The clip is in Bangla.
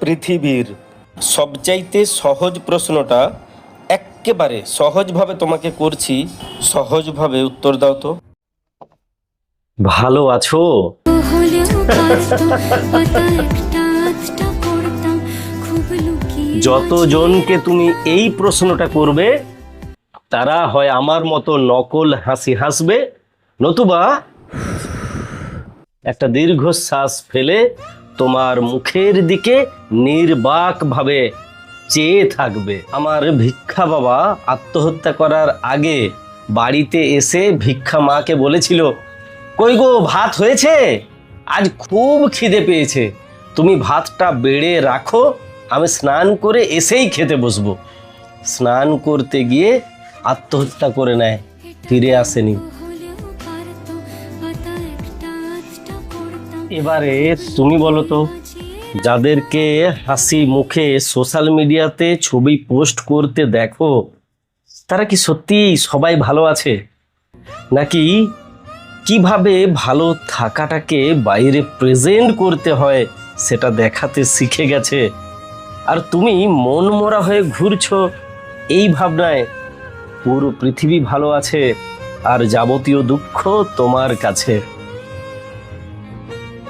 পৃথিবীর সবচাইতে সহজ প্রশ্নটা একেবারে সহজভাবে তোমাকে করছি, সহজভাবে উত্তর দাও তো। ভালো আছো? যতজনকে তুমি এই প্রশ্নটা করবে তারা হয় আমার মতো নকল হাসি হাসবে, নতুবা একটা দীর্ঘশ্বাস ফেলে তোমার মুখের দিকে নির্বাকভাবে চেয়ে থাকবে। আমার ভিক্ষা বাবা আত্মহত্যা করার আগে বাড়িতে এসে ভিক্ষা মাকে বলেছিল, কই গো ভাত হয়েছে, আজ খুব খিদে পেয়েছে, তুমি ভাতটা বেড়ে রাখো, আমি স্নান করে এসেই খেতে বসবো। স্নান করতে গিয়ে আত্মহত্যা করে নেয়, ফিরে আসেনি। এবারে তুমি বলো তো, যাদেরকে হাসি মুখে সোশ্যাল মিডিয়াতে ছবি পোস্ট করতে দেখো, তারা কি সত্যি সবাই ভালো আছে, নাকি কিভাবে ভালো থাকাটাকে বাইরে প্রেজেন্ট করতে হয় সেটা দেখাতে শিখে গেছে? আর তুমি মন মরা হয়ে ঘুরছো এই ভাবনায় পুরো পৃথিবী ভালো আছে আর যাবতীয় দুঃখ তোমার কাছে।